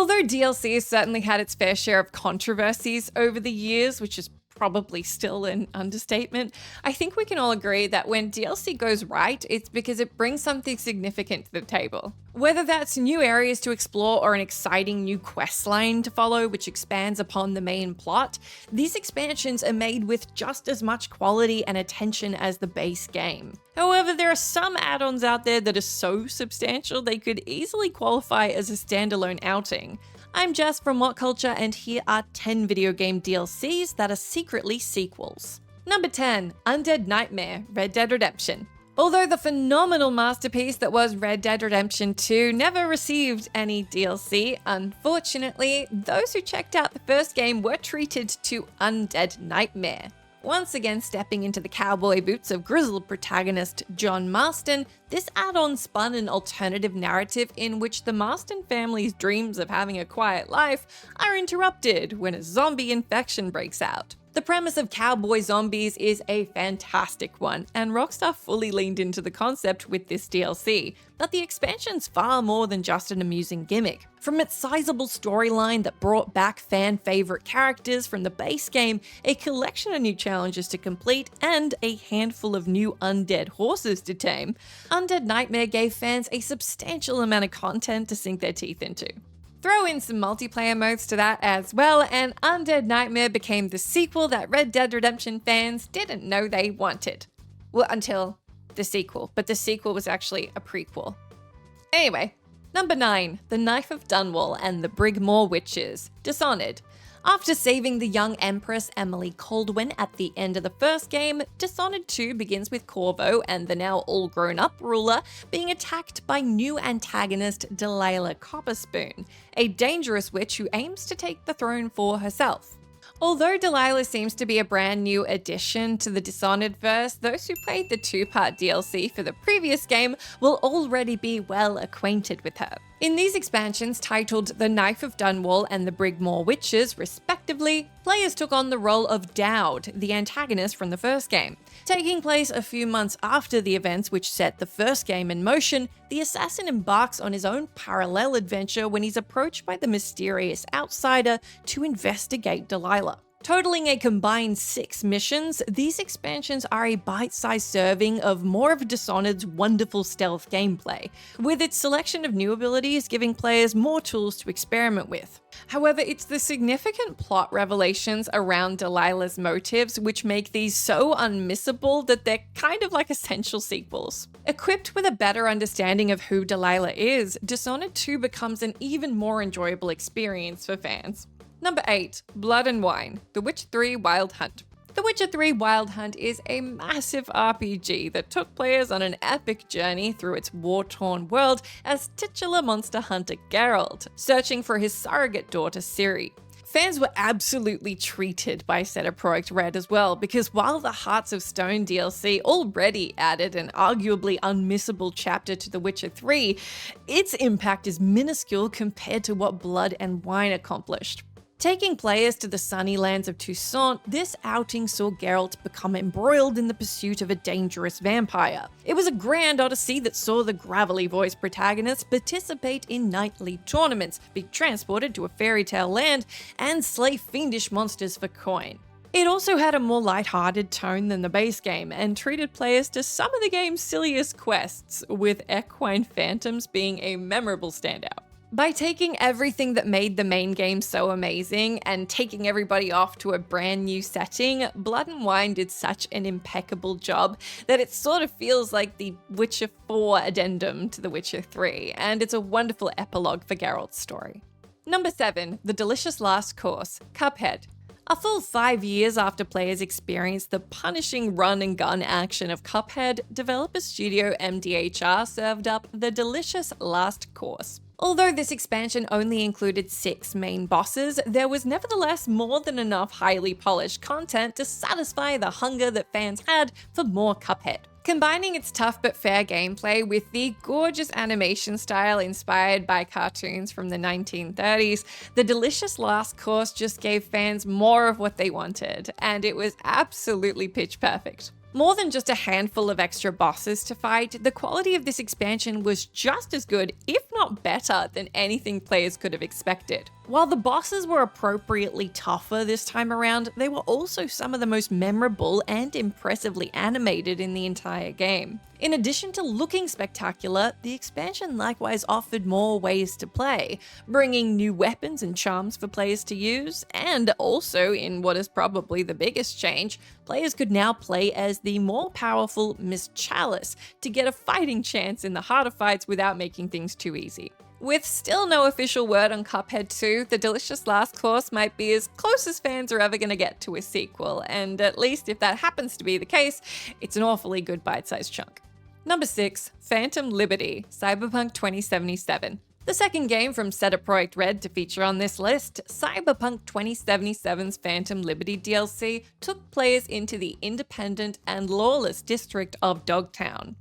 Although DLC has certainly had its fair share of controversies over the years, which is probably still an understatement, I think we can all agree that when DLC goes right, it's because it brings something significant to the table. Whether that's new areas to explore or an exciting new quest line to follow which expands upon the main plot, these expansions are made with just as much quality and attention as the base game. However, there are some add-ons out there that are so substantial they could easily qualify as a standalone outing. I'm Jess from WhatCulture, and here are 10 video game DLCs that are secretly sequels. Number 10, Undead Nightmare, Red Dead Redemption. Although the phenomenal masterpiece that was Red Dead Redemption 2 never received any DLC, unfortunately, those who checked out the first game were treated to Undead Nightmare. Once again stepping into the cowboy boots of grizzled protagonist John Marston, this add-on spun an alternative narrative in which the Marston family's dreams of having a quiet life are interrupted when a zombie infection breaks out. The premise of cowboy zombies is a fantastic one, and Rockstar fully leaned into the concept with this DLC, but the expansion's far more than just an amusing gimmick. From its sizable storyline that brought back fan-favorite characters from the base game, a collection of new challenges to complete, and a handful of new undead horses to tame, Undead Nightmare gave fans a substantial amount of content to sink their teeth into. Throw in some multiplayer modes to that as well, and Undead Nightmare became the sequel that Red Dead Redemption fans didn't know they wanted. Well, until the sequel, but the sequel was actually a prequel. Anyway, number 9, The Knife of Dunwall and the Brigmore Witches, Dishonored. After saving the young Empress Emily Caldwin at the end of the first game, Dishonored 2 begins with Corvo and the now all-grown-up ruler being attacked by new antagonist Delilah Copperspoon, a dangerous witch who aims to take the throne for herself. Although Delilah seems to be a brand new addition to the Dishonored verse, those who played the 2-part DLC for the previous game will already be well acquainted with her. In these expansions, titled The Knife of Dunwall and the Brigmore Witches, respectively, players took on the role of Dowd, the antagonist from the first game. Taking place a few months after the events which set the first game in motion, the assassin embarks on his own parallel adventure when he's approached by the mysterious outsider to investigate Delilah. Totaling a combined 6 missions, these expansions are a bite-sized serving of more of Dishonored's wonderful stealth gameplay, with its selection of new abilities giving players more tools to experiment with. However, it's the significant plot revelations around Delilah's motives which make these so unmissable that they're kind of like essential sequels. Equipped with a better understanding of who Delilah is, Dishonored 2 becomes an even more enjoyable experience for fans. Number 8, Blood and Wine, The Witcher 3 Wild Hunt. The Witcher 3 Wild Hunt is a massive RPG that took players on an epic journey through its war-torn world as titular monster hunter Geralt, searching for his surrogate daughter Ciri. Fans were absolutely treated by CD Projekt Red as well, because while the Hearts of Stone DLC already added an arguably unmissable chapter to The Witcher 3, its impact is minuscule compared to what Blood and Wine accomplished. Taking players to the sunny lands of Toussaint, this outing saw Geralt become embroiled in the pursuit of a dangerous vampire. It was a grand odyssey that saw the gravelly-voiced protagonist participate in nightly tournaments, be transported to a fairy tale land, and slay fiendish monsters for coin. It also had a more light-hearted tone than the base game, and treated players to some of the game's silliest quests, with equine phantoms being a memorable standout. By taking everything that made the main game so amazing and taking everybody off to a brand new setting, Blood and Wine did such an impeccable job that it sort of feels like the Witcher 4 addendum to The Witcher 3, and it's a wonderful epilogue for Geralt's story. Number 7, The Delicious Last Course, Cuphead. A full 5 years after players experienced the punishing run-and-gun action of Cuphead, developer studio MDHR served up The Delicious Last Course. Although this expansion only included 6 main bosses, there was nevertheless more than enough highly polished content to satisfy the hunger that fans had for more Cuphead. Combining its tough but fair gameplay with the gorgeous animation style inspired by cartoons from the 1930s, The Delicious Last Course just gave fans more of what they wanted, and it was absolutely pitch perfect. More than just a handful of extra bosses to fight, the quality of this expansion was just as good, if not better, than anything players could have expected. While the bosses were appropriately tougher this time around, they were also some of the most memorable and impressively animated in the entire game. In addition to looking spectacular, the expansion likewise offered more ways to play, bringing new weapons and charms for players to use, and also, in what is probably the biggest change, players could now play as the more powerful Miss Chalice to get a fighting chance in the harder fights without making things too easy. With still no official word on Cuphead 2, the delicious last course might be as close as fans are ever going to get to a sequel, and at least if that happens to be the case, it's an awfully good bite-sized chunk. Number 6, Phantom Liberty, Cyberpunk 2077. The second game from Set It Projekt Red to feature on this list, Cyberpunk 2077's Phantom Liberty DLC took players into the independent and lawless district of Dogtown.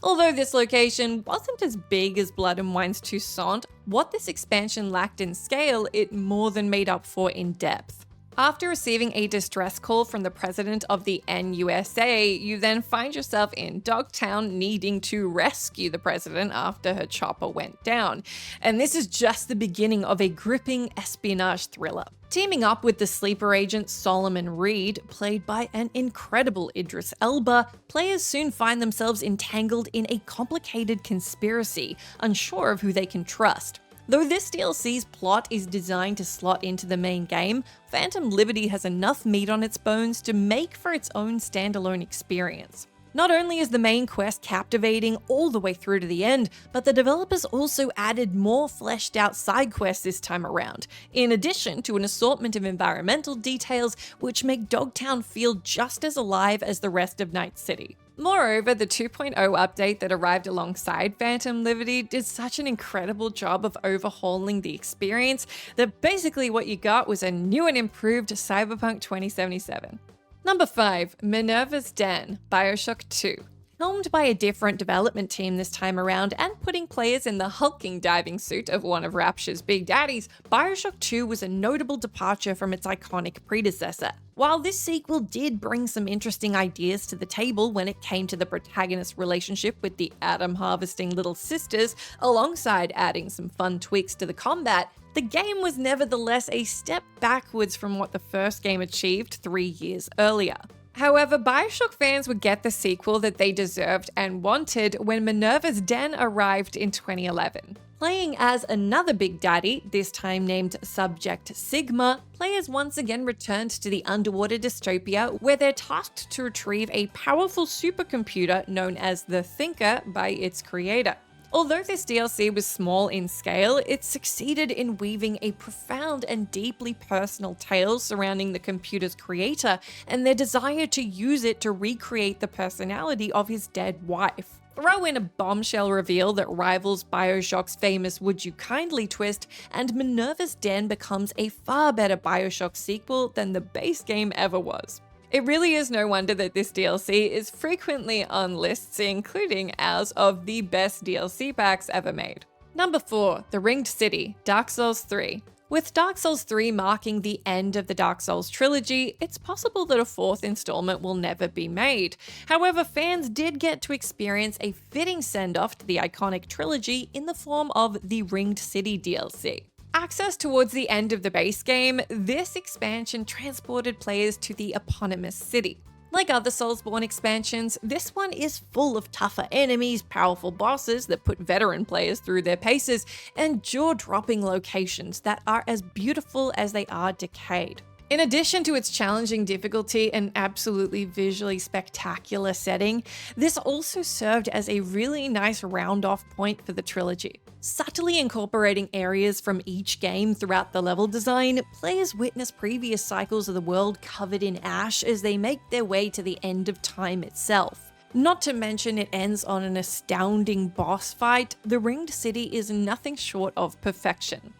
Although this location wasn't as big as Blood and Wine's Toussaint, what this expansion lacked in scale, it more than made up for in depth. After receiving a distress call from the president of the NUSA, you then find yourself in Dogtown needing to rescue the president after her chopper went down. And this is just the beginning of a gripping espionage thriller. Teaming up with the sleeper agent Solomon Reed, played by an incredible Idris Elba, players soon find themselves entangled in a complicated conspiracy, unsure of who they can trust. Though this DLC's plot is designed to slot into the main game, Phantom Liberty has enough meat on its bones to make for its own standalone experience. Not only is the main quest captivating all the way through to the end, but the developers also added more fleshed out side quests this time around, in addition to an assortment of environmental details which make Dogtown feel just as alive as the rest of Night City. Moreover, the 2.0 update that arrived alongside Phantom Liberty did such an incredible job of overhauling the experience that basically what you got was a new and improved Cyberpunk 2077. Number 5, Minerva's Den, BioShock 2. Helmed by a different development team this time around and putting players in the hulking diving suit of one of Rapture's big daddies, BioShock 2 was a notable departure from its iconic predecessor. While this sequel did bring some interesting ideas to the table when it came to the protagonist's relationship with the atom-harvesting little sisters, alongside adding some fun tweaks to the combat, the game was nevertheless a step backwards from what the first game achieved 3 years earlier. However, BioShock fans would get the sequel that they deserved and wanted when Minerva's Den arrived in 2011. Playing as another Big Daddy, this time named Subject Sigma, players once again returned to the underwater dystopia where they're tasked to retrieve a powerful supercomputer known as the Thinker by its creator. Although this DLC was small in scale, it succeeded in weaving a profound and deeply personal tale surrounding the computer's creator and their desire to use it to recreate the personality of his dead wife. Throw in a bombshell reveal that rivals BioShock's famous Would You Kindly twist, and Minerva's Den becomes a far better BioShock sequel than the base game ever was. It really is no wonder that this DLC is frequently on lists, including ours, of the best DLC packs ever made. Number 4, The Ringed City, Dark Souls 3. With Dark Souls 3 marking the end of the Dark Souls trilogy, it's possible that a fourth installment will never be made. However, fans did get to experience a fitting send-off to the iconic trilogy in the form of the Ringed City DLC. Accessed towards the end of the base game, this expansion transported players to the eponymous city. Like other Soulsborne expansions, this one is full of tougher enemies, powerful bosses that put veteran players through their paces, and jaw-dropping locations that are as beautiful as they are decayed. In addition to its challenging difficulty and absolutely visually spectacular setting, this also served as a really nice round-off point for the trilogy. Subtly incorporating areas from each game throughout the level design, players witness previous cycles of the world covered in ash as they make their way to the end of time itself. Not to mention it ends on an astounding boss fight, the Ringed City is nothing short of perfection.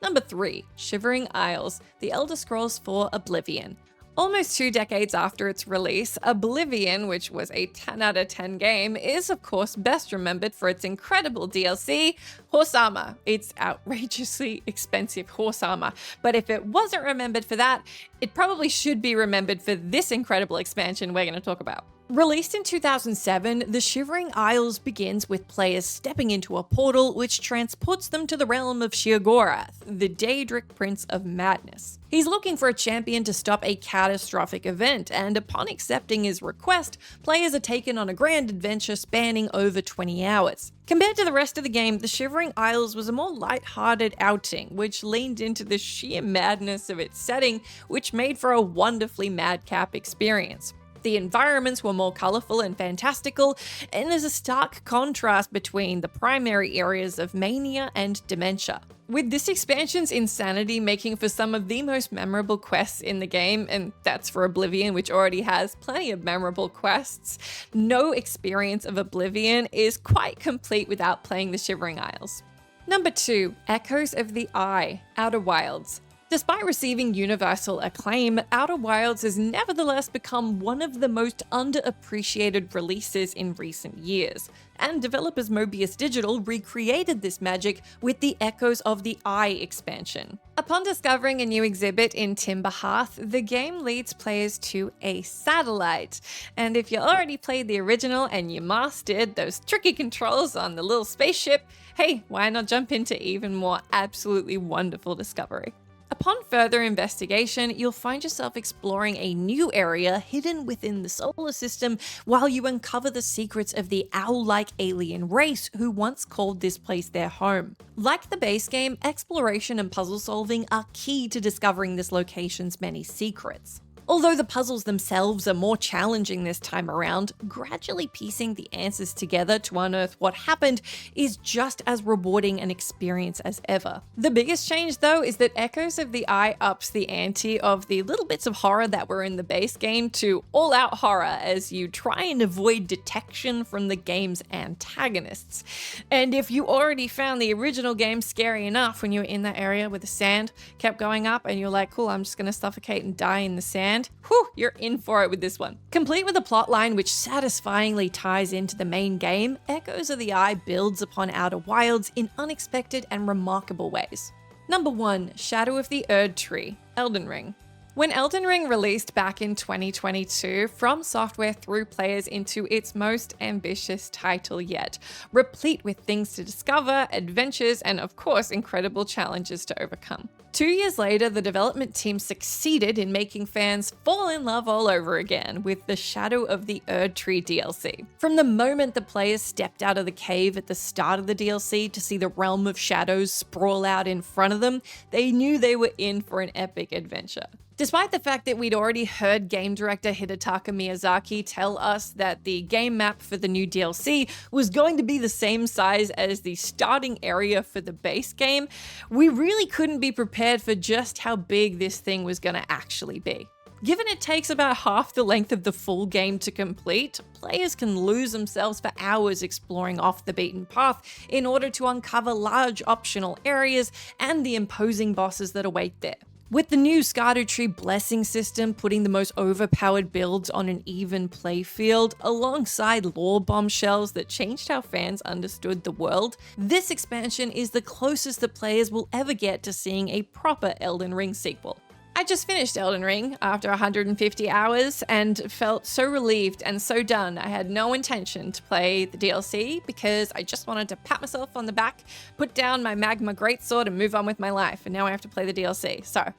Number 3, Shivering Isles, The Elder Scrolls IV Oblivion. Almost 2 decades after its release, Oblivion, which was a 10 out of 10 game, is of course best remembered for its incredible DLC, horse armor. It's outrageously expensive horse armor, but if it wasn't remembered for that, it probably should be remembered for this incredible expansion we're going to talk about. Released in 2007, The Shivering Isles begins with players stepping into a portal which transports them to the realm of Sheogorath, the Daedric Prince of Madness. He's looking for a champion to stop a catastrophic event, and upon accepting his request, players are taken on a grand adventure spanning over 20 hours. Compared to the rest of the game, The Shivering Isles was a more light-hearted outing, which leaned into the sheer madness of its setting, which made for a wonderfully madcap experience. The environments were more colourful and fantastical, and there's a stark contrast between the primary areas of mania and dementia. With this expansion's insanity making for some of the most memorable quests in the game, and that's for Oblivion, which already has plenty of memorable quests, no experience of Oblivion is quite complete without playing the Shivering Isles. Number 2, Echoes of the Eye, Outer Wilds. Despite receiving universal acclaim, Outer Wilds has nevertheless become one of the most underappreciated releases in recent years, and developers Mobius Digital recreated this magic with the Echoes of the Eye expansion. Upon discovering a new exhibit in Timber Hearth, the game leads players to a satellite, and if you already played the original and you mastered those tricky controls on the little spaceship, hey, why not jump into even more absolutely wonderful discovery? Upon further investigation, you'll find yourself exploring a new area hidden within the solar system while you uncover the secrets of the owl-like alien race who once called this place their home. Like the base game, exploration and puzzle solving are key to discovering this location's many secrets. Although the puzzles themselves are more challenging this time around, gradually piecing the answers together to unearth what happened is just as rewarding an experience as ever. The biggest change, though, is that Echoes of the Eye ups the ante of the little bits of horror that were in the base game to all-out horror as you try and avoid detection from the game's antagonists. And if you already found the original game scary enough when you were in that area where the sand kept going up and you're like, cool, I'm just gonna suffocate and die in the sand, whew, you're in for it with this one. Complete with a plotline which satisfyingly ties into the main game, Echoes of the Eye builds upon Outer Wilds in unexpected and remarkable ways. Number 1, Shadow of the Erd Tree, Elden Ring. When Elden Ring released back in 2022, From Software threw players into its most ambitious title yet, replete with things to discover, adventures, and of course, incredible challenges to overcome. 2 years later, the development team succeeded in making fans fall in love all over again with the Shadow of the Erd Tree DLC. From the moment the players stepped out of the cave at the start of the DLC to see the realm of shadows sprawl out in front of them, they knew they were in for an epic adventure. Despite the fact that we'd already heard game director Hidetaka Miyazaki tell us that the game map for the new DLC was going to be the same size as the starting area for the base game, we really couldn't be prepared for just how big this thing was going to actually be. Given it takes about half the length of the full game to complete, players can lose themselves for hours exploring off the beaten path in order to uncover large optional areas and the imposing bosses that await there. With the new Scardo Tree blessing system putting the most overpowered builds on an even playfield, alongside lore bombshells that changed how fans understood the world, this expansion is the closest that players will ever get to seeing a proper Elden Ring sequel. I just finished Elden Ring after 150 hours and felt so relieved and so done. I had no intention to play the DLC because I just wanted to pat myself on the back, put down my magma greatsword and move on with my life, and now I have to play the DLC. So,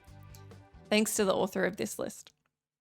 thanks to the author of this list.